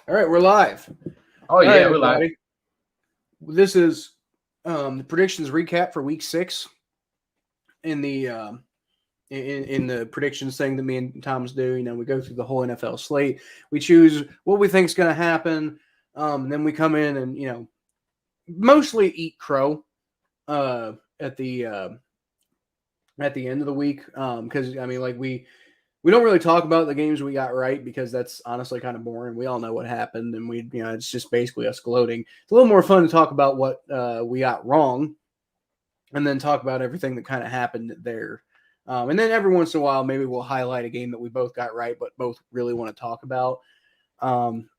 All right, we're live. Oh All right, yeah, we're live. everybody. This is the predictions recap for Week 6 in the in the predictions thing that me and Thomas do. You know, we go through the whole NFL slate. We choose what we think is going to happen. Then we come in and mostly eat crow uh, at the uh, at the end of the week because we don't really talk about the games we got right because that's honestly kind of boring. We all know what happened, and it's just basically us gloating. It's a little more fun to talk about what we got wrong, and then talk about everything that kind of happened there. And then every once in a while, maybe we'll highlight a game that we both got right, but both really want to talk about. Um,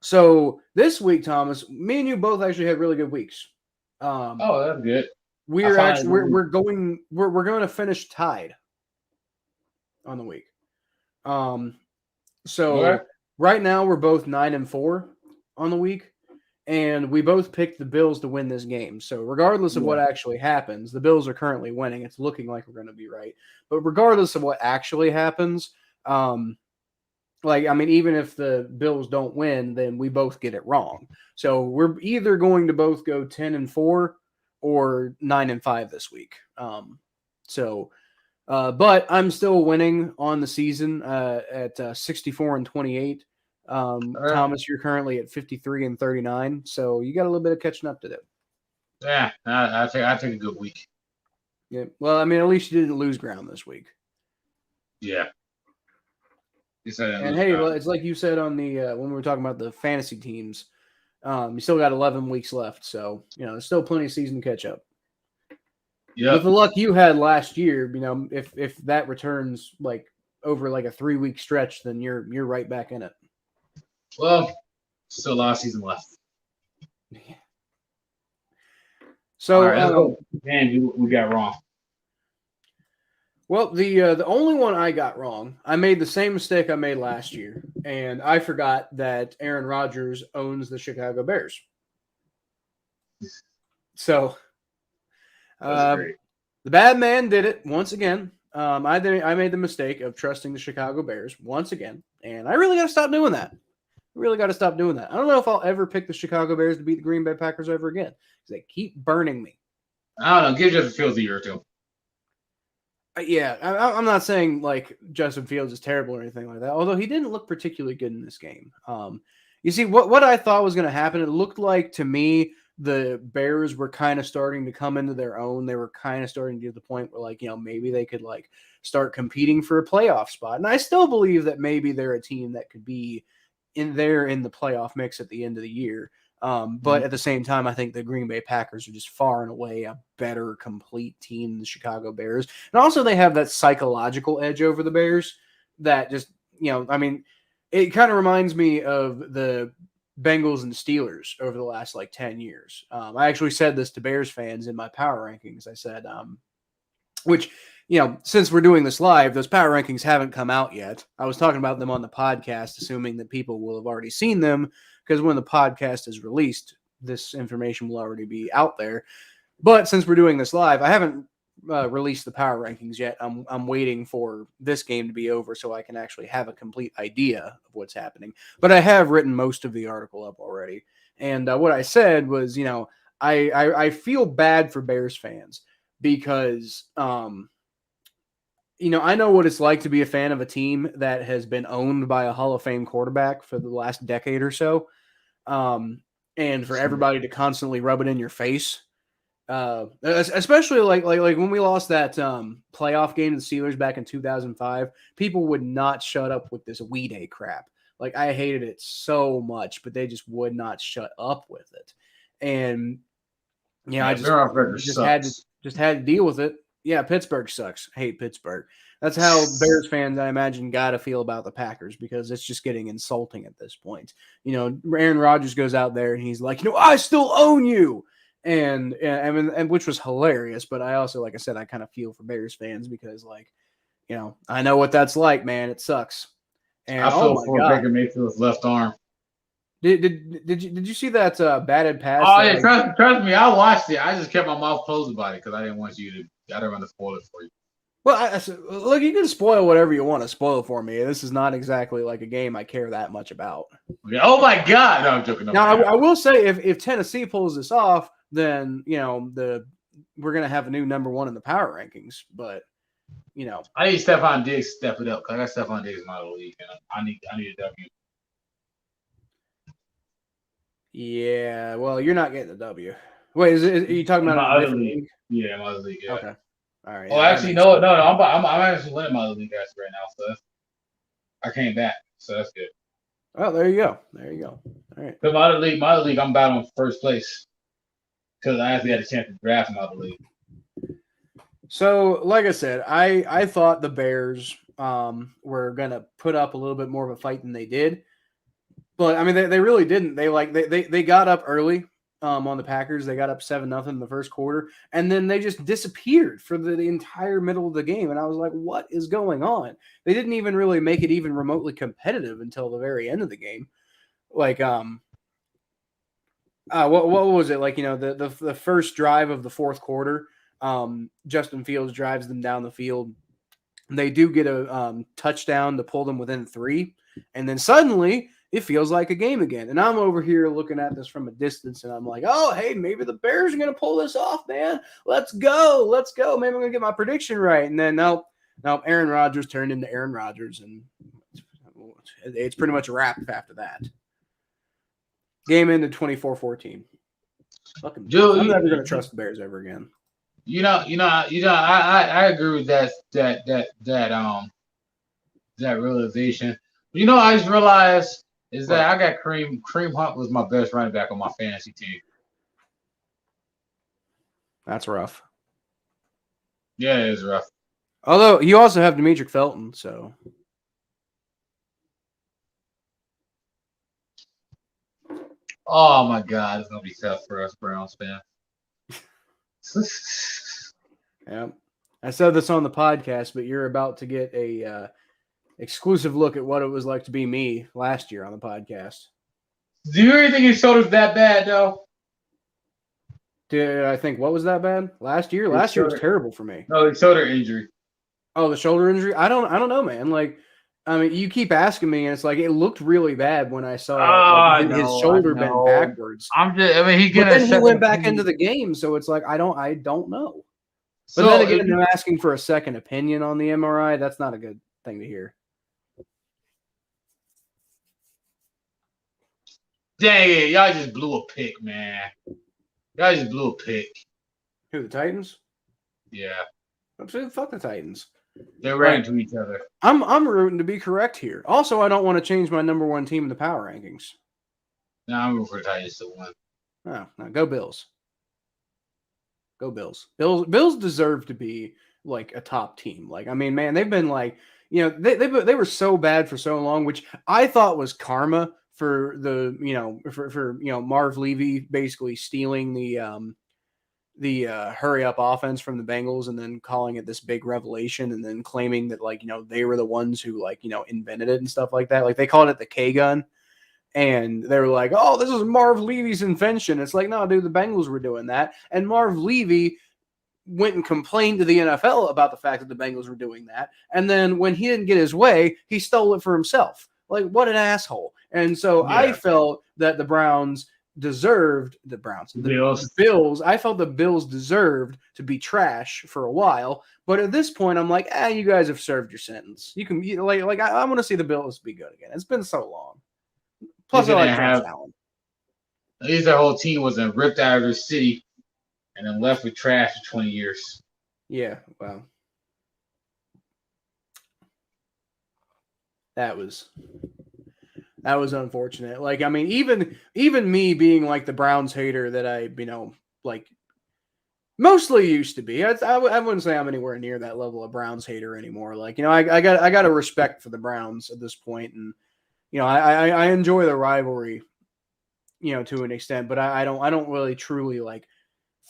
so this week, Thomas, me and you both actually had really good weeks. Um, Oh, that's good. I we're finally actually we're going to finish tied on the week. Um, okay. So right now we're both 9-4 on the week, and we both picked the Bills to win this game. So regardless of Yeah. what actually happens, the Bills are currently winning. It's looking like we're going to be right. But regardless of what actually happens, even if the Bills don't win, then we both get it wrong. So we're either going to both go 10-4 or 9-5 this week. So but I'm still winning on the season at 64-28. Okay. Thomas, you're currently at 53-39, so you got a little bit of catching up to do. Yeah, I take a good week. Yeah. Well, I mean, at least you didn't lose ground this week. Yeah. You said I And lose hey, ground. it's like you said on the when we were talking about the fantasy teams. You still got 11 weeks left, so there's still plenty of season to catch up. With Yep. the luck you had last year, if that returns like over like a 3-week stretch, then you're right back in it. Well, still a lot of season left. All So, right, let's go. Man, we got wrong. well, the only one I got wrong, I made the same mistake I made last year, and I forgot that Aaron Rodgers owns the Chicago Bears. So, That's uh, great. the bad man did it once again. I made the mistake of trusting the Chicago Bears once again, and I really got to stop doing that. Really got to stop doing that. I don't know if I'll ever pick the Chicago Bears to beat the Green Bay Packers ever again because they keep burning me. I don't know. Give Justin Fields a year or two. Yeah, I'm not saying like Justin Fields is terrible or anything like that. Although he didn't look particularly good in this game. You see, what I thought was going to happen, it looked like to me the Bears were kind of starting to come into their own. They were kind of starting to get to the point where maybe they could like start competing for a playoff spot. And I still believe that maybe they're a team that could be in the playoff mix at the end of the year. But at the same time, I think the Green Bay Packers are just far and away a better complete team than the Chicago Bears. And also they have that psychological edge over the Bears that just, it kind of reminds me of the Bengals and Steelers over the last like 10 years. I actually said this to Bears fans in my power rankings. I said, which, since we're doing this live, those power rankings haven't come out yet. I was talking about them on the podcast, assuming that people will have already seen them because when the podcast is released, this information will already be out there. But since we're doing this live, I haven't released the power rankings yet. I'm waiting for this game to be over so I can actually have a complete idea of what's happening. But I have written most of the article up already. And what I said was, I feel bad for Bears fans because I know what it's like to be a fan of a team that has been owned by a Hall of Fame quarterback for the last decade or so. And for everybody to constantly rub it in your face. Especially like when we lost that playoff game to the Steelers back in 2005, people would not shut up with this "we day" crap. Like I hated it so much, but they just would not shut up with it. And I Man, Aaron Rodgers just had to sucks. deal with it. Yeah, Pittsburgh sucks. I hate Pittsburgh. That's how Bears fans, I imagine, got to feel about the Packers because it's just getting insulting at this point. Aaron Rodgers goes out there and he's like, I still own you. And which was hilarious. But I also, like I said, I kind of feel for Bears fans because, I know what that's like, man. It sucks. And I oh feel my for god, Baker Mayfield's left arm. did you see that batted pass? Oh That, yeah, like, trust me, I watched it. I just kept my mouth closed about it because I didn't want to. I didn't want to spoil it for you. Well, look, you can spoil whatever you want to spoil for me. This is not exactly like a game I care that much about. Yeah, oh my God! No, I'm joking. Now, I will say, if Tennessee pulls this off, then we're gonna have a new number one in the power rankings. But I need Stephon Diggs to step it up because I got Stephon Diggs in my league, and I need a W. yeah, well, you're not getting a W. Wait, are you talking In about my a other different league. league? Yeah, my other league. Yeah. Okay, all right. Oh, Yeah, that actually, makes no. sense. I'm actually winning my other league guys right now, so I came back, so that's good. Oh, there you go. There you go. All right. Because my other league, I'm battling for first place because I actually had a chance to draft my other league. So, like I said, I thought the Bears were gonna put up a little bit more of a fight than they did, but I mean they really didn't. They got up early on the Packers. They got up 7-0 in the first quarter, and then they just disappeared for the entire middle of the game. And I was like, what is going on? They didn't even really make it even remotely competitive until the very end of the game. Like what was it like? The first drive of the fourth quarter. Justin Fields drives them down the field. They do get a touchdown to pull them within 3, and then suddenly it feels like a game again. And I'm over here looking at this from a distance, and I'm like, oh, hey, maybe the Bears are going to pull this off, man. Let's go. Maybe I'm going to get my prediction right. And then, no, Aaron Rodgers turned into Aaron Rodgers, and it's pretty much a wrap after that. Game ended 24-14. Fucking, I'm never going to trust the Bears ever again. I agree with that realization. I just realized is that I got Kareem Hunt was my best running back on my fantasy team. That's rough. Yeah, it is rough. Although you also have Demetric Felton, so. Oh my God, it's gonna be tough for us Browns fans. Yeah, I said this on the podcast, but you're about to get a exclusive look at what it was like to be me last year on the podcast. Do you really think his shoulder's that bad, though? Did I think what was that bad last year? Last year was terrible for me. No, the shoulder injury. Oh, the shoulder injury. I don't know, man. Like, I mean, you keep asking me, and it's like it looked really bad when I saw his shoulder bent backwards. He went back into the game, so it's like I don't know. But then again, they're asking for a second opinion on the MRI. That's not a good thing to hear. Dang it, y'all just blew a pick, man. Y'all just blew a pick. Who, the Titans? Yeah. Fuck the Titans. They ran into each other. I'm rooting to be correct here. Also, I don't want to change my number one team in the power rankings. No, I'm rooting for the Titans to win. Oh, no, go Bills. Go Bills. Bills deserve to be like a top team. Like, I mean, man, they've been like, they were so bad for so long, which I thought was karma for the, for Marv Levy basically stealing the hurry up offense from the Bengals and then calling it this big revelation and then claiming that they were the ones who invented it and stuff like that. Like they called it the K gun. And they were like, oh, this is Marv Levy's invention. It's like, no, dude, the Bengals were doing that. And Marv Levy went and complained to the NFL about the fact that the Bengals were doing that. And then when he didn't get his way, he stole it for himself. Like, what an asshole. And so I felt that the Bills. I felt the Bills deserved to be trash for a while. But at this point, I'm like, you guys have served your sentence. I want to see the Bills be good again. It's been so long. Plus, I like Josh Allen. At least their whole team wasn't ripped out of their city and then left with trash for 20 years. Yeah, well. That was unfortunate. Like, I mean, even me being like the Browns hater that I, mostly used to be. I wouldn't say I'm anywhere near that level of Browns hater anymore. Like, I got a respect for the Browns at this point, and I enjoy the rivalry, to an extent, but I don't really truly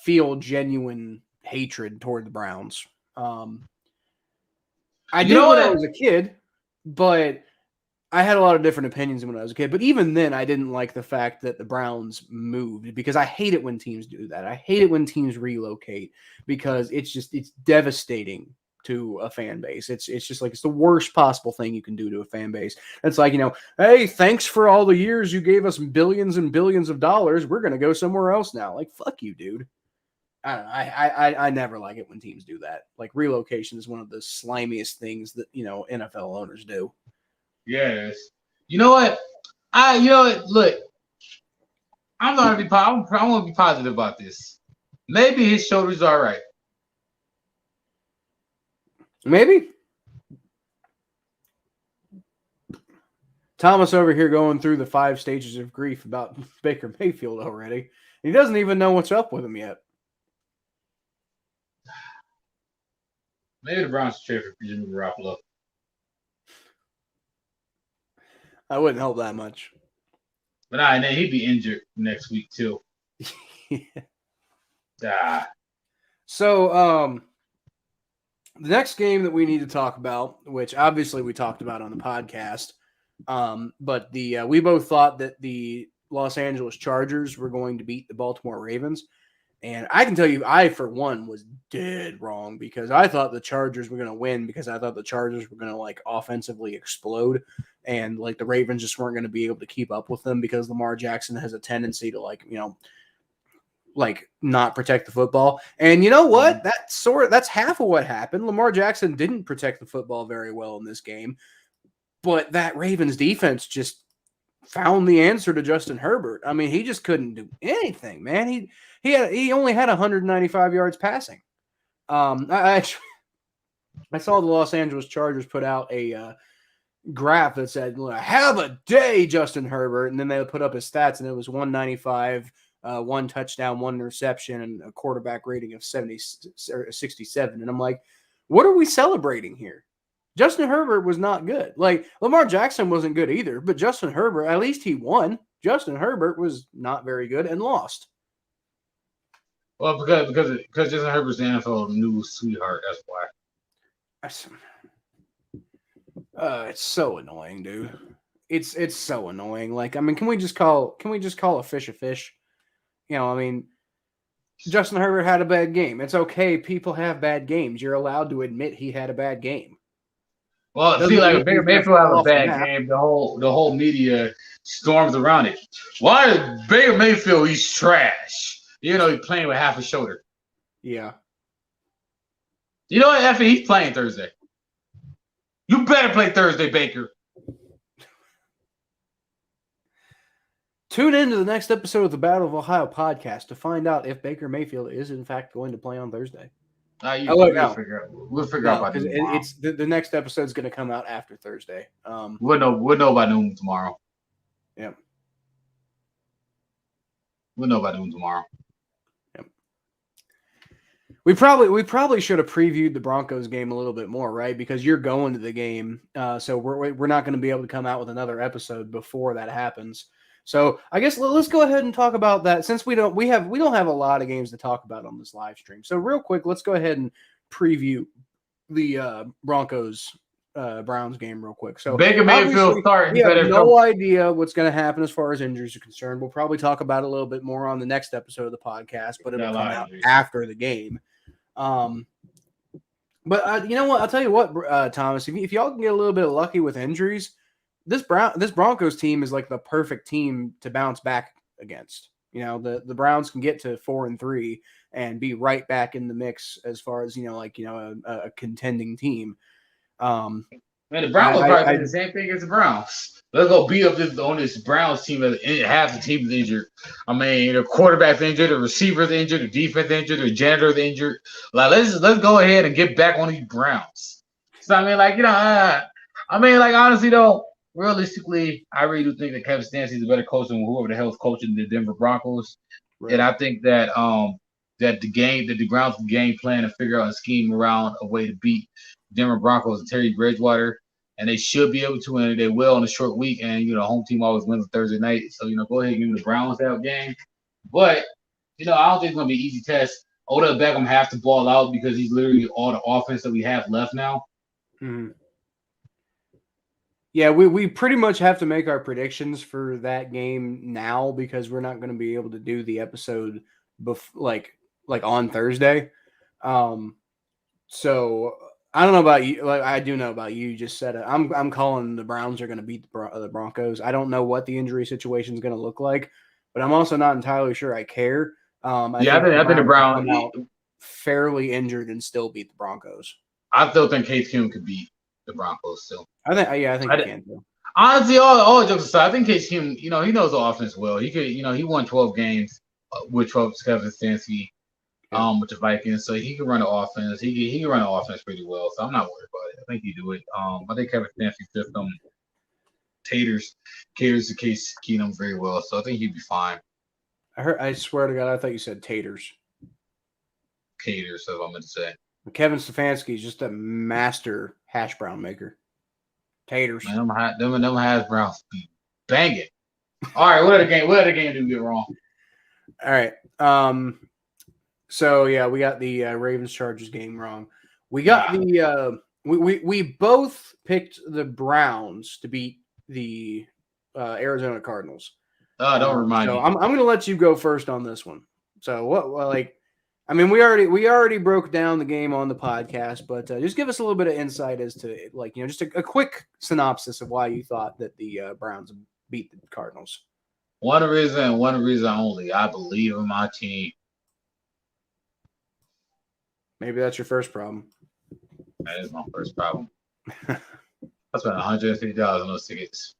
feel genuine hatred toward the Browns. I did when I was a kid, but I had a lot of different opinions when I was a kid. But even then, I didn't like the fact that the Browns moved because I hate it when teams do that. I hate it when teams relocate because it's devastating to a fan base. It's just like it's the worst possible thing you can do to a fan base. It's like, hey, thanks for all the years you gave us billions and billions of dollars. We're gonna go somewhere else now. Like, fuck you, dude. I don't know. I never like it when teams do that. Like, relocation is one of the slimiest things that NFL owners do. Yes. You know what? Look, I'm gonna be. I want to be positive about this. Maybe his shoulders are right. Maybe. Thomas over here going through the 5 stages of grief about Baker Mayfield already. He doesn't even know what's up with him yet. Maybe the Browns trade for Jimmy Garoppolo. I wouldn't hope that much. But and then he'd be injured next week too. Yeah. So, the next game that we need to talk about, which obviously we talked about on the podcast, but we both thought that the Los Angeles Chargers were going to beat the Baltimore Ravens. And I can tell you, I, for one, was dead wrong because I thought the Chargers were going to win because I thought the Chargers were going to, like, offensively explode and, like, the Ravens just weren't going to be able to keep up with them because Lamar Jackson has a tendency to, like, not protect the football. And you know what? That's half of what happened. Lamar Jackson didn't protect the football very well in this game, but that Ravens defense just found the answer to Justin Herbert. I mean, he just couldn't do anything, man. He only had 195 yards passing. I saw the Los Angeles Chargers put out a graph that said, "Have a day, Justin Herbert," and then they put up his stats, and it was 195, 1 touchdown, 1 interception, and a quarterback rating of 67. And I'm like, what are we celebrating here? Justin Herbert was not good. Like, Lamar Jackson wasn't good either, but Justin Herbert, at least he won. Justin Herbert was not very good and lost. Well, because Justin Herbert's the NFL new sweetheart. That's why. It's so annoying, dude. It's so annoying. Like, I mean, can we just call a fish a fish? I mean, Justin Herbert had a bad game. It's okay. People have bad games. You're allowed to admit he had a bad game. Well, see, like, if Baker Mayfield have a bad game, the whole media storms around it. Why is Baker Mayfield? He's trash. He's playing with half a shoulder. Yeah. You know what? Effie, he's playing Thursday. You better play Thursday, Baker. Tune in to the next episode of the Battle of Ohio podcast to find out if Baker Mayfield is in fact going to play on Thursday. We'll figure out about it's the next episode is going to come out after Thursday. We'll know by noon tomorrow. Yep. We'll know by noon tomorrow. Yep. We probably should have previewed the Broncos game a little bit more, right? Because you're going to the game, so we're not going to be able to come out with another episode before that happens. So I guess let's go ahead and talk about that since we don't have a lot of games to talk about on this live stream. So real quick, let's go ahead and preview the Broncos Browns game real quick. So Baker Mayfield starting. We have no idea what's going to happen as far as injuries are concerned. We'll probably talk about it a little bit more on the next episode of the podcast, but it'll come out after the game. But you know what? I'll tell you what, Thomas. If y'all can get a little bit lucky with injuries, this Broncos team is like the perfect team to bounce back against. The Browns can get to 4-3 and be right back in the mix as far as a contending team. Man, the Browns probably do the same thing as the Browns. Let's go beat up this Browns team. Half the team is injured. I mean, the quarterback's injured, the receiver's injured, the defense injured, the janitor's injured. Like, let's go ahead and get back on these Browns. So I mean, honestly though, realistically, I really do think that Kevin Stefanski is a better coach than whoever the hell is coaching the Denver Broncos. Right. And I think that the Browns can game plan and figure out a scheme around a way to beat Denver Broncos and Terry Bridgewater, and they should be able to, and they will in a short week. And home team always wins on Thursday night, so go ahead and give me the Browns that game. But I don't think it's gonna be an easy test. Odell Beckham has to ball out because he's literally all the offense that we have left now. Mm-hmm. Yeah, we pretty much have to make our predictions for that game now because we're not going to be able to do the episode like on Thursday. So I don't know about you. Like I do know about you. You just said it. I'm calling the Browns are going to beat the Broncos. I don't know what the injury situation is going to look like, but I'm also not entirely sure I care. I Yeah, think I think the Browns will Browns. come out fairly injured and still beat the Broncos. I still think Case Keenum could beat the Broncos still. I think he can too. Honestly, all jokes aside, I think Case Keenum, he knows the offense well. He could, he won 12 games with Kevin Stefanski, with the Vikings, so he can run the offense. He can run the offense pretty well, so I'm not worried about it. I think he do it. I think Kevin Stefanski system caters to Case Keenum very well, so I think he'd be fine. I swear to God, I thought you said taters. Caters, so I'm going to say. Kevin Stefanski is just a master hash brown maker. Taters. Man, them hash browns be banging. All right, what other game did we get wrong? All right. So yeah, we got the Ravens Chargers game wrong. We got the we both picked the Browns to beat the Arizona Cardinals. Don't remind me. I'm going to let you go first on this one. So we already broke down the game on the podcast, but just give us a little bit of insight as to just a quick synopsis of why you thought that the Browns beat the Cardinals. One reason and one reason only. I believe in my team. Maybe that's your first problem. That is my first problem. I spent $150 on those tickets.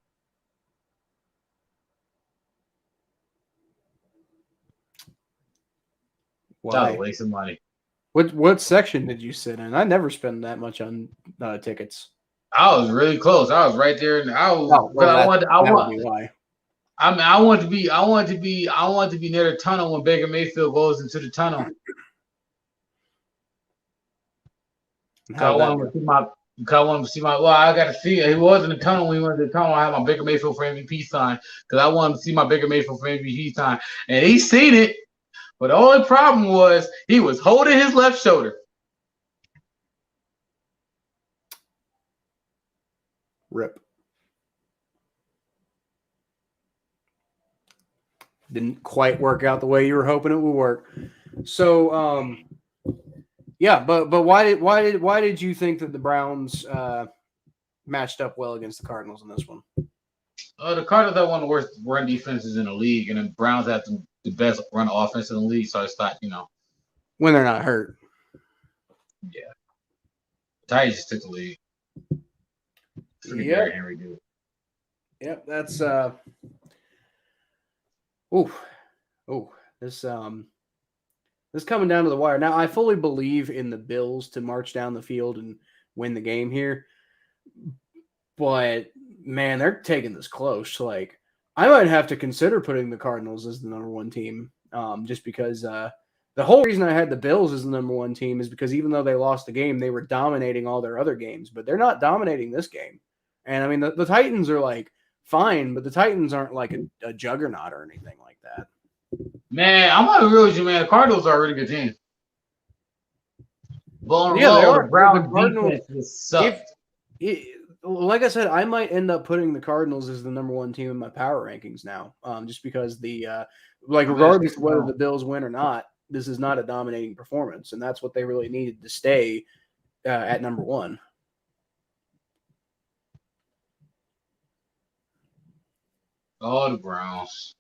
Why? That was a waste of money. What section did you sit in? I never spend that much on tickets. I was really close. I was right there, and I was. I wanted to be near the tunnel when Baker Mayfield goes into the tunnel. I wanted to see my. Well, I got to see. He was in the tunnel when he went to the tunnel. I had my Baker Mayfield for MVP sign because I wanted to see my Baker Mayfield for MVP sign, and he seen it. But the only problem was he was holding his left shoulder. Rip. Didn't quite work out the way you were hoping it would work. So, yeah, but why did you think that the Browns matched up well against the Cardinals in this one? The Cardinals have one of the worst run defenses in the league, and the Browns have the best run offense in the league. So I thought, when they're not hurt. Yeah, Titans just took the lead. Yep. Henry did. Yep, that's this coming down to the wire. Now I fully believe in the Bills to march down the field and win the game here. But man, they're taking this close. Like I might have to consider putting the Cardinals as the number one team. Just because the whole reason I had the Bills as the number one team is because even though they lost the game, they were dominating all their other games, but they're not dominating this game. And I mean, the Titans are like fine, but the Titans aren't like a juggernaut or anything like that. Man, I'm not real with you, man. The Cardinals are a really good team. Well, yeah, they are. The Cardinals just sucked. Like I said, I might end up putting the Cardinals as the number one team in my power rankings now, just because regardless of whether the Bills win or not, this is not a dominating performance, and that's what they really needed to stay at number one. Oh, the Browns.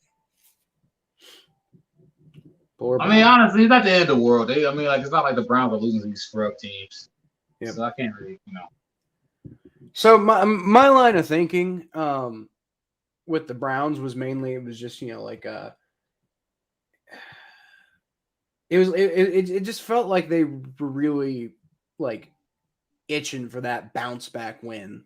I mean, honestly, it's not the end of the world. It's not like the Browns are losing to these scrub teams. Yep. So I can't really, So my line of thinking with the Browns was mainly it was just it just felt like they were really like itching for that bounce back win,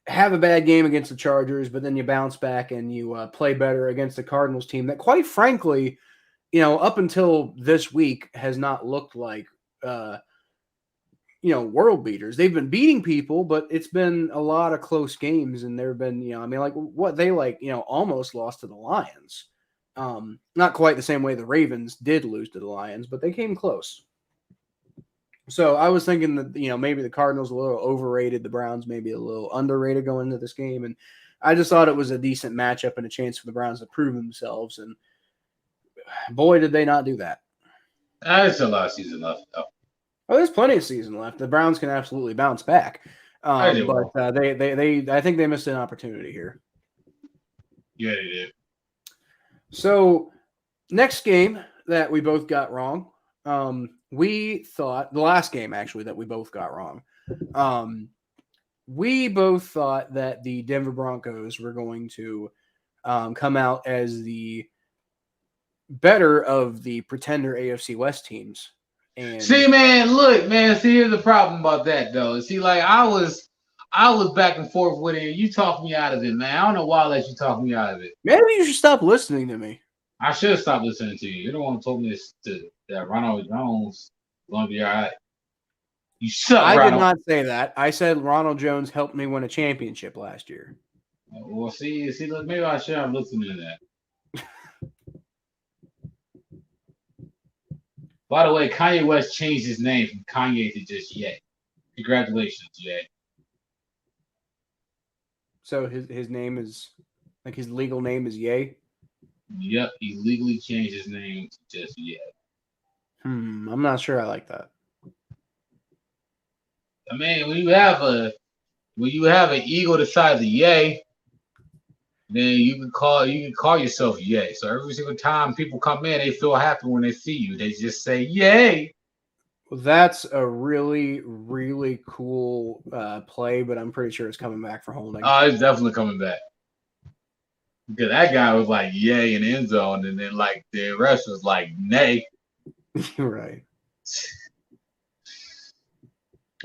have a bad game against the Chargers, but then you bounce back and you play better against the Cardinals team that, quite frankly, up until this week has not looked like, world beaters. They've been beating people, but it's been a lot of close games, and there have been, they almost lost to the Lions. Not quite the same way the Ravens did lose to the Lions, but they came close. So I was thinking that, maybe the Cardinals a little overrated, the Browns maybe a little underrated going into this game. And I just thought it was a decent matchup and a chance for the Browns to prove themselves. And boy, did they not do that. There's a lot of season left, though. Oh, there's plenty of season left. The Browns can absolutely bounce back, but I think they missed an opportunity here. Yeah, they did. So, next game that we both got wrong, we thought the last game actually that we both got wrong. We both thought that the Denver Broncos were going to come out as the better of the pretender AFC West teams. And see, man, look, man. See, here's the problem about that, though. See, like I was back and forth with it. You talked me out of it, man. I don't know why I let you talk me out of it. Maybe you should stop listening to me. I should have stopped listening to you. You're the one who told me that Ronald Jones is going to be all right. You suck, I Ronald. did not say that. I said Ronald Jones helped me win a championship last year. Well, see, look, maybe I should have listened to that. By the way, Kanye West changed his name from Kanye to just Ye. Congratulations, Ye. So his name is like his legal name is Ye. Yep, he legally changed his name to just Ye. I'm not sure I like that. I mean, when you have an ego the size of Ye, then you can call yourself Ye. So every single time people come in, they feel happy when they see you. They just say Yay. Well, that's a really, really cool play, but I'm pretty sure it's coming back for holding. Oh, it's definitely coming back. Because that guy was like yay in the end zone, and then like the rest was like nay. Right.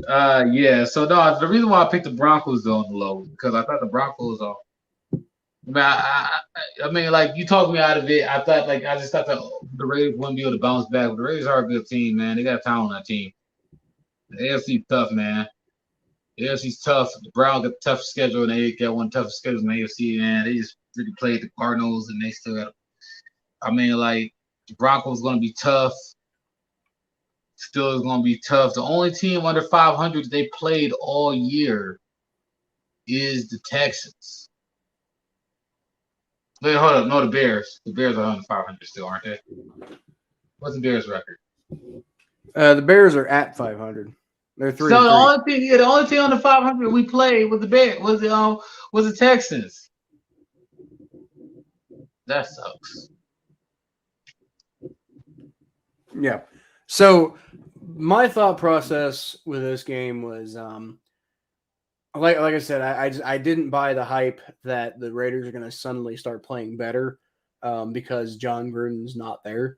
Yeah. So no, the reason why I picked the Broncos on the low because I thought the Broncos are. I mean, like you talked me out of it. I just thought that the Raiders wouldn't be able to bounce back. But the Raiders are a good team, man. They got talent on that team. The AFC's tough, man. The AFC's tough. The Browns got a tough schedule, and they got one tough schedule in the AFC, man. They just really played the Cardinals, and they still got. I mean, like the Broncos going to be tough. Still is going to be tough. The only team under 500 they played all year is the Texans. Wait, hold up. No, the Bears. The Bears are under 500 still, aren't they? What's the Bears' record? The Bears are at 500. They're 3-3. So the only thing under 500 we played with the Bears was the Texans. That sucks. Yeah. So my thought process with this game was, like I said, I didn't buy the hype that the Raiders are going to suddenly start playing better because John Gruden's not there.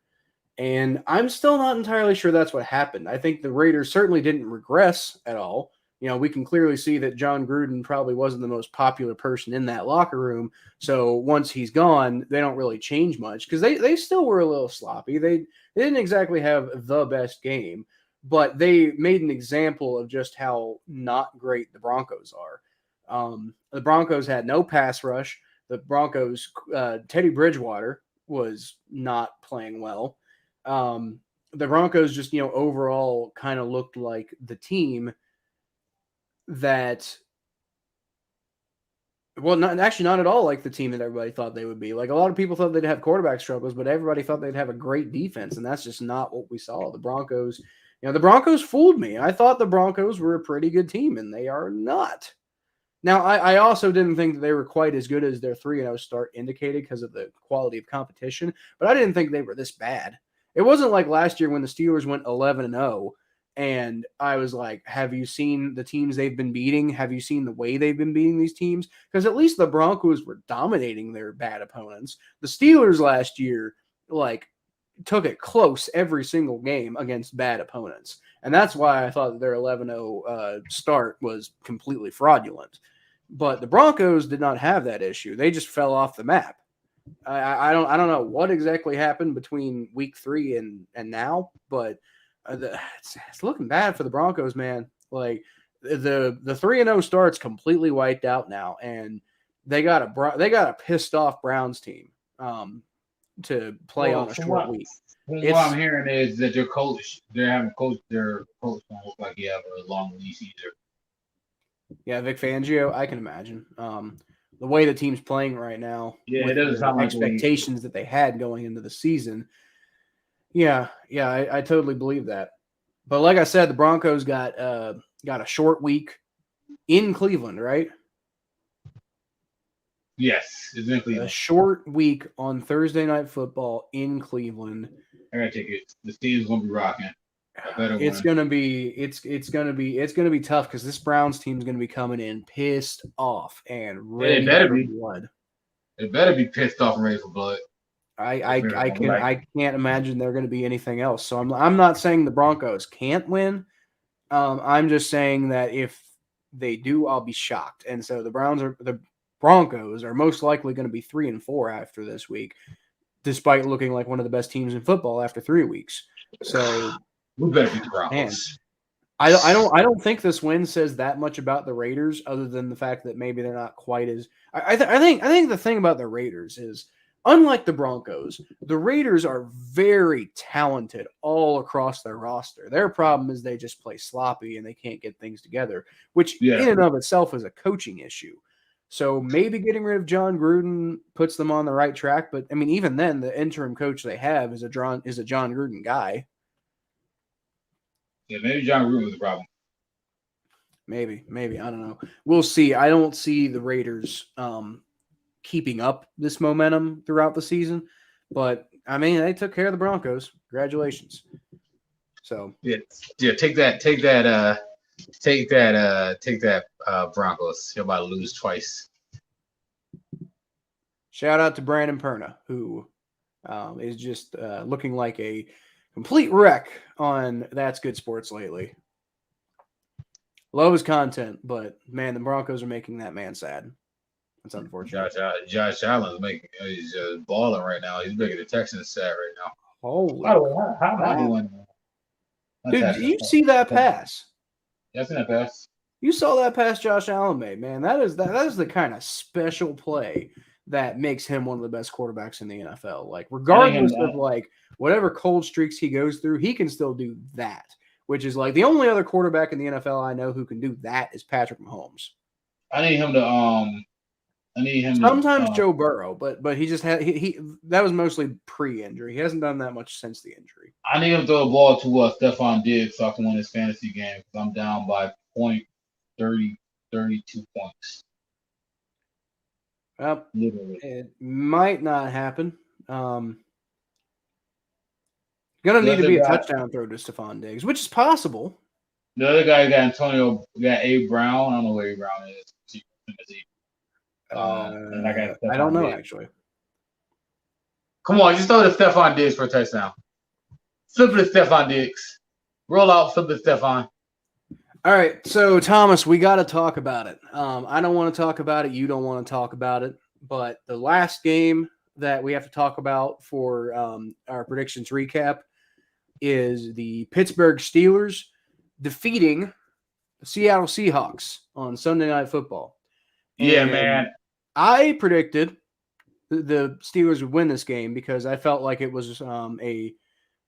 And I'm still not entirely sure that's what happened. I think the Raiders certainly didn't regress at all. You know, we can clearly see that John Gruden probably wasn't the most popular person in that locker room. So once he's gone, they don't really change much because they still were a little sloppy. They didn't exactly have the best game, but they made an example of just how not great the Broncos are. The Broncos had no pass rush. The Broncos, Teddy Bridgewater was not playing well. The Broncos just, overall kind of looked like the team that, well, not at all like the team that everybody thought they would be. Like a lot of people thought they'd have quarterback struggles, but everybody thought they'd have a great defense, and that's just not what we saw. The Broncos, the Broncos fooled me. I thought the Broncos were a pretty good team, and they are not. Now, I also didn't think that they were quite as good as their 3-0 start indicated because of the quality of competition, but I didn't think they were this bad. It wasn't like last year when the Steelers went 11-0, and I was like, have you seen the teams they've been beating? Have you seen the way they've been beating these teams? Because at least the Broncos were dominating their bad opponents. The Steelers last year, took it close every single game against bad opponents. And that's why I thought that their 11-0 start was completely fraudulent. But the Broncos did not have that issue. They just fell off the map. I don't know what exactly happened between week 3 and now, but it's looking bad for the Broncos, man. Like the 3-0 start's completely wiped out now, and they got a pissed off Browns team to play on a short week. What I'm hearing is that their coach don't look like he have a long leash either. Yeah, Vic Fangio, I can imagine. The way the team's playing right now, it doesn't sound like expectations that they had going into the season. Yeah, I totally believe that. But like I said, the Broncos got a short week in Cleveland, right? Yes, it's in A Cleveland. short week on Thursday Night Football in Cleveland. I gotta take it. The Steelers gonna be rocking. I better It's win. gonna be tough because this Browns team is gonna be coming in pissed off and It ready better for be. blood. It better be pissed off and ready for blood. I can't imagine they're gonna be anything else. So I'm not saying the Broncos can't win. I'm just saying that if they do, I'll be shocked. And so the Broncos are most likely going to be 3-4 after this week, despite looking like one of the best teams in football after 3 weeks. So we better beat the man, Broncos. I don't think this win says that much about the Raiders, other than the fact that maybe they're not quite as. I think the thing about the Raiders is, unlike the Broncos, the Raiders are very talented all across their roster. Their problem is they just play sloppy and they can't get things together, which in and of itself is a coaching issue. So maybe getting rid of John Gruden puts them on the right track. But I mean, even then, the interim coach they have is a John Gruden guy. Yeah, maybe John Gruden was the problem. Maybe I don't know. We'll see. I don't see the Raiders keeping up this momentum throughout the season, but I mean they took care of the Broncos. Congratulations. So yeah, take that Broncos. You're about to lose twice. Shout out to Brandon Perna, who is just looking like a complete wreck on That's Good Sports lately. Love his content, but man, the Broncos are making that man sad. That's unfortunate. Josh Allen he's balling right now. He's making the Texans sad right now. Holy! By the way, how am I doing? Dude, did you see that pass? Yeah, I've seen that pass. You saw that pass Josh Allen made, man. That is the kind of special play that makes him one of the best quarterbacks in the NFL. Like, regardless of like whatever cold streaks he goes through, he can still do that. Which is like the only other quarterback in the NFL I know who can do that is Patrick Mahomes. I need him to Sometimes Joe Burrow, but he just had he that was mostly pre-injury. He hasn't done that much since the injury. I need him to throw the ball to Stephon Diggs so I can win this fantasy game because I'm down by 32 points. Well, it might not happen. Gonna need to be a touchdown throw to Stephon Diggs, which is possible. The other guy got Abe Brown. I don't know where Abe Brown is. I don't know actually. Come on, just throw the Stephon Diggs for a touchdown. Flip it to Stephon Diggs. Roll out, flip it to Stephon. All right, so Thomas, we got to talk about it. I don't want to talk about it. You don't want to talk about it. But the last game that we have to talk about for our predictions recap is the Pittsburgh Steelers defeating the Seattle Seahawks on Sunday Night Football. Yeah, man. I predicted the Steelers would win this game because I felt like it was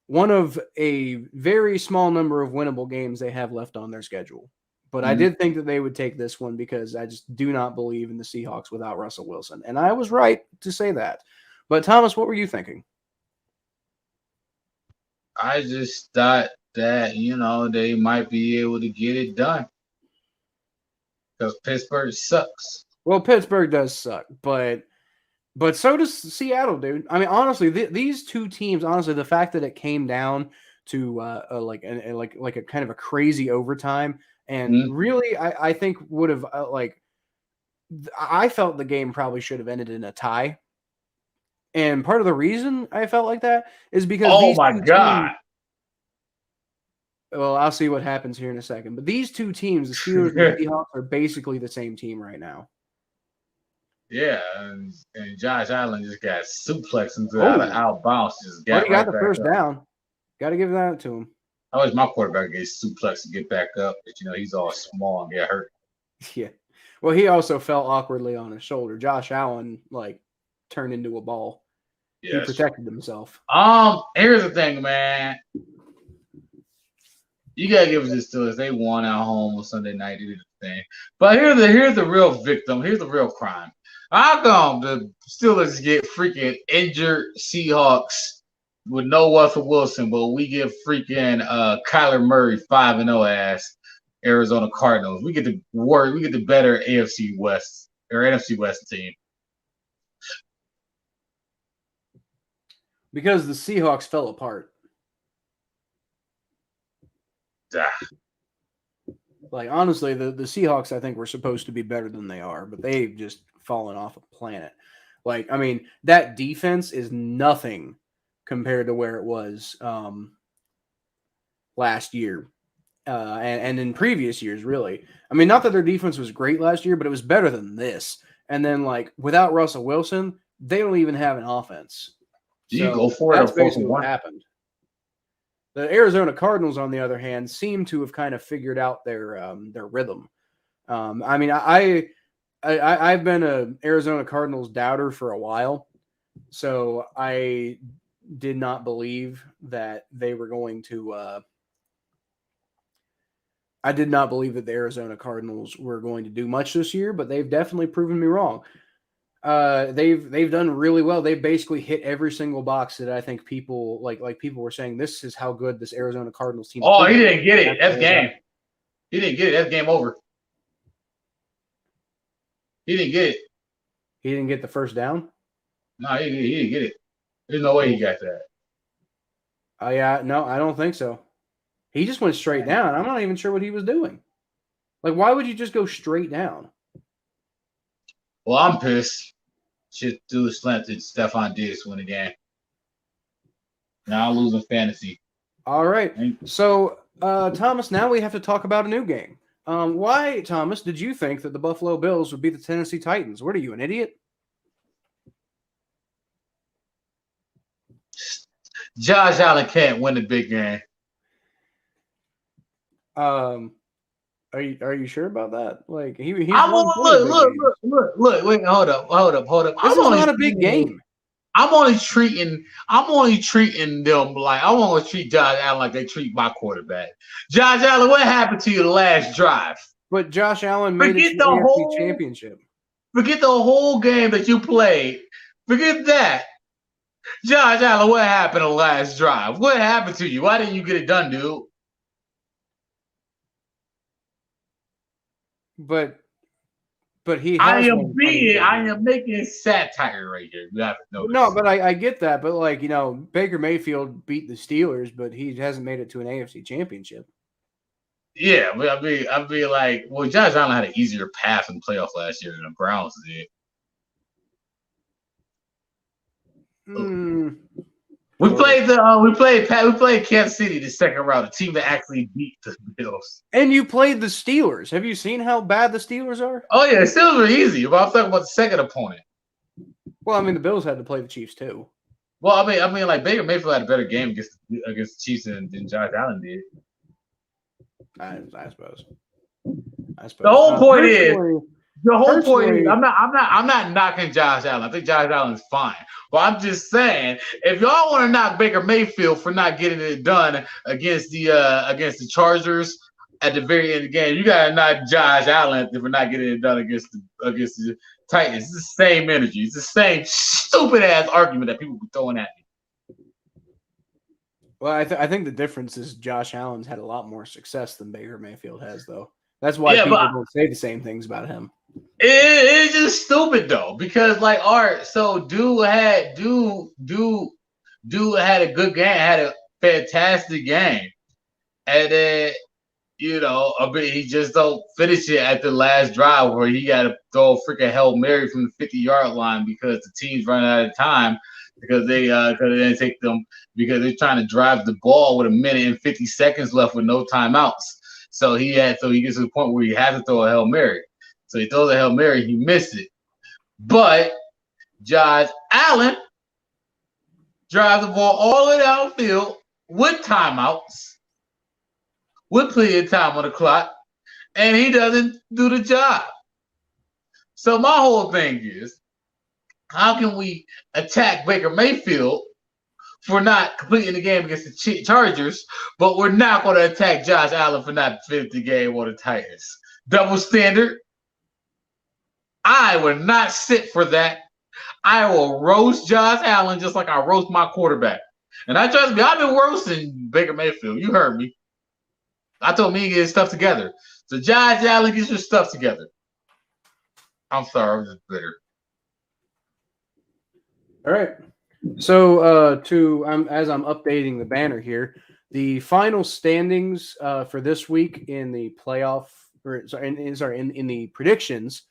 one of a very small number of winnable games they have left on their schedule. But I did think that they would take this one because I just do not believe in the Seahawks without Russell Wilson. And I was right to say that. But Thomas, what were you thinking? I just thought that, they might be able to get it done. Because Pittsburgh sucks. Well, Pittsburgh does suck, but so does Seattle, dude. I mean, honestly, these two teams, the fact that it came down to like a kind of a crazy overtime, and really, I think would have I felt the game probably should have ended in a tie. And part of the reason I felt like that is because well, I'll see what happens here in a second. But these two teams, the Steelers and the Seahawks, are basically the same team right now. Yeah, and Josh Allen just got suplexed into out of bounds. Just got the first down. Got to give that to him. I wish my quarterback gets suplexed to get back up, but he's all small and get hurt. Yeah. Well, he also fell awkwardly on his shoulder. Josh Allen turned into a ball. Yes. He protected himself. Here's the thing, man. You gotta give it to the Steelers. They won at home on Sunday night. They did the thing. But here's the real victim. Here's the real crime. How come the Steelers get freaking injured Seahawks with no Russell Wilson, but we give freaking Kyler Murray 5-0 ass Arizona Cardinals. We get the better AFC West or NFC West team. Because the Seahawks fell apart. Like, honestly, the Seahawks, I think, were supposed to be better than they are, but they've just fallen off a planet. Like, I mean, that defense is nothing compared to where it was last year and in previous years, really. I mean, not that their defense was great last year, but it was better than this. And then, like, without Russell Wilson, they don't even have an offense. So you go for that's basically what happened. The Arizona Cardinals, on the other hand, seem to have kind of figured out their rhythm. I mean, I've been an Arizona Cardinals doubter for a while, so I did not believe that they were going to. I did not believe that the Arizona Cardinals were going to do much this year, but they've definitely proven me wrong. They've done really well. They basically hit every single box that I think people like people were saying this is how good this Arizona Cardinals team. Oh, he didn't get it. That's game. He didn't get it. That's game over. He didn't get it. He didn't get the first down? No, he didn't get it. There's no way he got that. Yeah, no, I don't think so. He just went straight down. I'm not even sure what he was doing. Like, why would you just go straight down? Well, I'm pissed. Should do a slant to Stephon Diggs win the game. Now I'm losing fantasy. All right. So, Thomas, now we have to talk about a new game. Why, Thomas, did you think that the Buffalo Bills would beat the Tennessee Titans? What are you, an idiot? Josh Allen can't win the big game. Are you sure about that? Like he's look, wait, hold up. This is not a big game. I'm only treating them like I want to treat Josh Allen like they treat my quarterback. Josh Allen, what happened to your last drive? But Josh Allen made it to the AFC Championship. Forget the whole game that you played. Forget that. Josh Allen, what happened the last drive? What happened to you? Why didn't you get it done, dude? But he has I am making satire right here. You have to know. No, but I get that. But like, you know, Baker Mayfield beat the Steelers, but he hasn't made it to an AFC Championship. Yeah, but I'd be like, well, Josh Allen had an easier path in the playoffs last year than the Browns did. We played Kansas City the second round, a team that actually beat the Bills. And you played the Steelers. Have you seen how bad the Steelers are? Oh yeah, the Steelers are easy. But I'm talking about the second opponent. Well, I mean, the Bills had to play the Chiefs too. Well, I mean, like Baker Mayfield had a better game against the Chiefs than Josh Allen did. I suppose. The whole point is. I'm not knocking Josh Allen. I think Josh Allen's fine. But I'm just saying, if y'all want to knock Baker Mayfield for not getting it done against the Chargers at the very end of the game, you gotta knock Josh Allen for not getting it done against the Titans. It's the same energy. It's the same stupid ass argument that people be throwing at me. Well, I think the difference is Josh Allen's had a lot more success than Baker Mayfield has, though. That's why people don't say the same things about him. It's just stupid though, because like, all right, so dude had a good game, had a fantastic game, and then he just don't finish it at the last drive where he got to throw a freaking Hail Mary from the 50-yard line because the team's running out of time because they didn't take them because they're trying to drive the ball with 1 minute and 50 seconds left with no timeouts. So he gets to the point where he has to throw a Hail Mary. So he throws a Hail Mary, he missed it. But Josh Allen drives the ball all the way downfield with timeouts, with plenty of time on the clock, and he doesn't do the job. So my whole thing is, how can we attack Baker Mayfield for not completing the game against the Chargers, but we're not going to attack Josh Allen for not finishing the game on the Titans? Double standard. I would not sit for that. I will roast Josh Allen just like I roast my quarterback. And I trust me, I've been worse than Baker Mayfield. You heard me. I told me to get his stuff together. So Josh Allen, get your stuff together. I'm sorry, I'm just bitter. All right. So as I'm updating the banner here, the final standings for this week in the playoff, or sorry, in the predictions,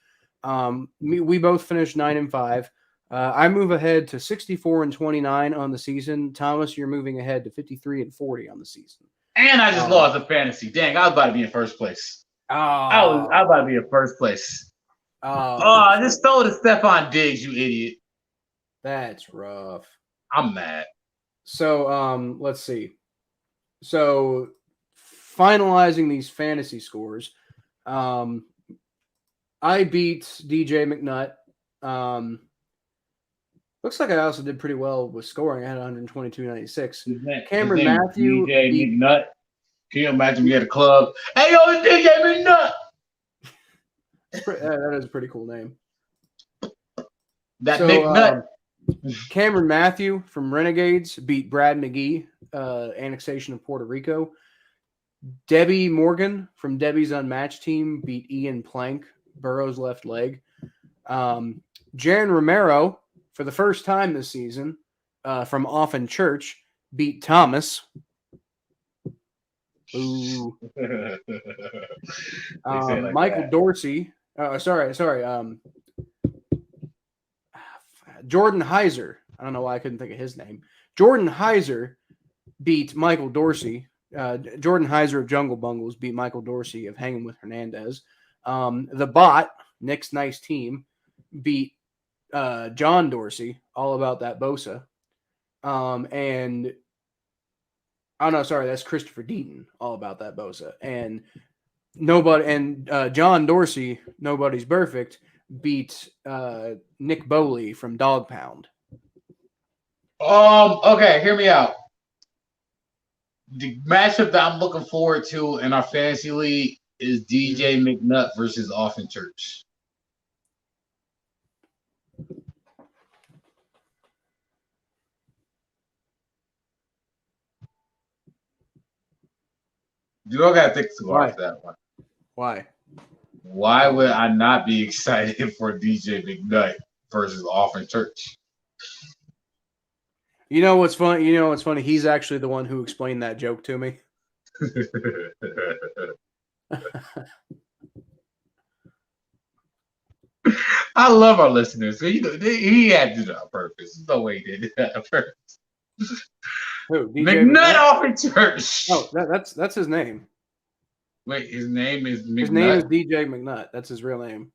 we both finished 9-5. I move ahead to 64-29 on the season. Thomas, you're moving ahead to 53-40 on the season. And I just lost a fantasy. Dang, I was about to be in first place. I was about to be in first place. I just stole the Stephon Diggs, you idiot. That's rough. I'm mad. So let's see. So finalizing these fantasy scores, I beat DJ McNutt. Looks like I also did pretty well with scoring. I had 122.96. Cameron Matthew DJ McNutt. Can you imagine me at a club? Hey, yo, it's DJ McNutt. That is a pretty cool name. McNutt. Cameron Matthew from Renegades beat Brad McGee, annexation of Puerto Rico. Debbie Morgan from Debbie's Unmatched team beat Ian Plank, Burrow's left leg. Jaron Romero, for the first time this season, from Offen Church, beat Thomas. Ooh. Michael Dorsey. Sorry. Jordan Heiser. I don't know why I couldn't think of his name. Jordan Heiser beat Michael Dorsey. Jordan Heiser of Jungle Bungles beat Michael Dorsey of Hanging with Hernandez. The Bot, Nick's nice team, beat John Dorsey, all about that Bosa. And oh no, sorry, that's Christopher Deaton, all about that Bosa. And John Dorsey, Nobody's Perfect, beat Nick Bowley from Dog Pound. Okay, hear me out. The matchup that I'm looking forward to in our fantasy league is DJ McNutt versus Offen Church. You don't gotta think too hard for that one. Why? Why would I not be excited for DJ McNutt versus Offen Church? You know what's funny? He's actually the one who explained that joke to me. I love our listeners. He had to do that on purpose. There's no way he did that on purpose. Who? DJ McNutt Offen Church. Oh, that's his name. Wait, his name is McNutt? His name is DJ McNutt. That's his real name.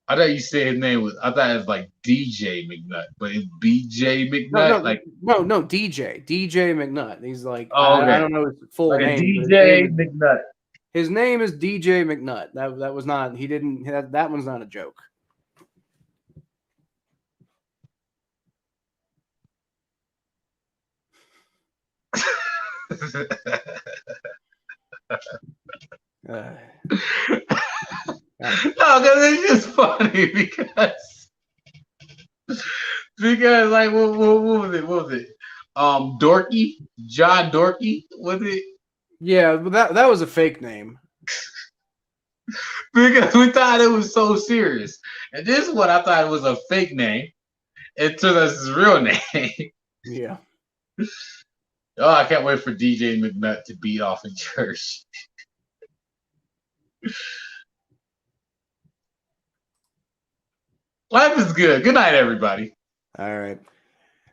I thought you said his name was. I thought it was like DJ McNutt, but it's BJ McNutt. No, DJ McNutt. He's like, okay. I don't know his full like name. DJ McNutt. His name is DJ McNutt. That was not. He didn't. That one's not a joke. No, because it's just funny because like what was it? Dorky, John Dorky, was it? Yeah, but that was a fake name. Because we thought it was so serious, and this is what I thought it was a fake name. It turned out his real name. Yeah. Oh, I can't wait for DJ McNutt to beat Offen Church. Life is good. Good night, everybody. All right.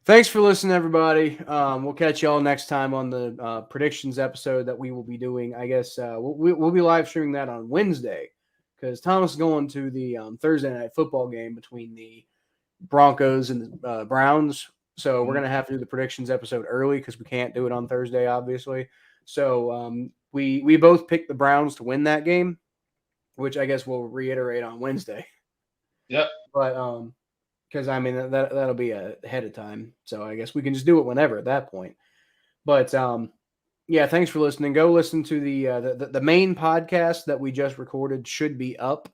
Thanks for listening, everybody. We'll catch y'all next time on the predictions episode that we will be doing. I guess we'll be live streaming that on Wednesday because Thomas is going to the Thursday night football game between the Broncos and the Browns. So we're going to have to do the predictions episode early because we can't do it on Thursday, obviously. So we both picked the Browns to win that game, which I guess we'll reiterate on Wednesday. Yep. But because I mean that'll be ahead of time, so I guess we can just do it whenever at that point. But yeah, thanks for listening. Go listen to the main podcast that we just recorded. Should be up.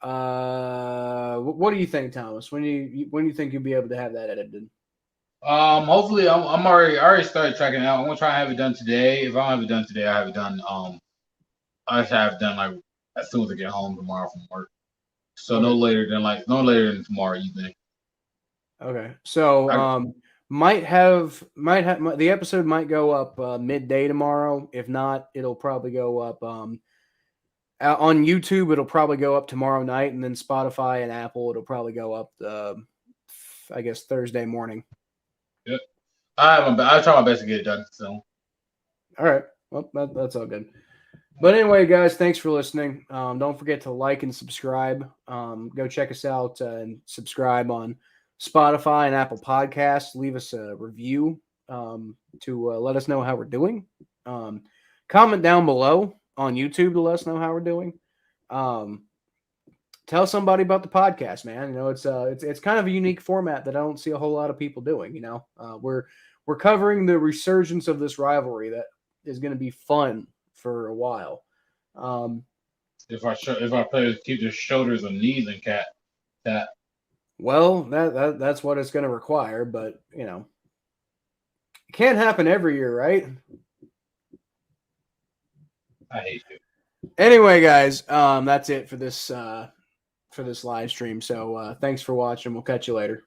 What do you think, Thomas? When do you think you'll be able to have that edited? Hopefully, I'm already started tracking it out. I'm gonna try and have it done today. If I don't have it done today, I have it done. I should have it done like as soon as I get home tomorrow from work. So Okay. no later than tomorrow evening. Okay. So the episode might go up midday tomorrow. If not, it'll probably go up on YouTube. It'll probably go up tomorrow night, and then Spotify and Apple. It'll probably go up I guess Thursday morning. Yep. I'll try my best to get it done. So. All right. Well, that's all good. But anyway, guys, thanks for listening. Don't forget to like and subscribe. Go check us out and subscribe on Spotify and Apple Podcasts. Leave us a review to let us know how we're doing. Comment down below on YouTube to let us know how we're doing. Tell somebody about the podcast, man. You know, it's kind of a unique format that I don't see a whole lot of people doing. You know, we're covering the resurgence of this rivalry that is going to be fun for a while. If our players keep their shoulders and knees in cat. Well, that's what it's going to require, but you know, it can't happen every year, right? I hate you. Anyway, guys, that's it for this live stream. So thanks for watching. We'll catch you later.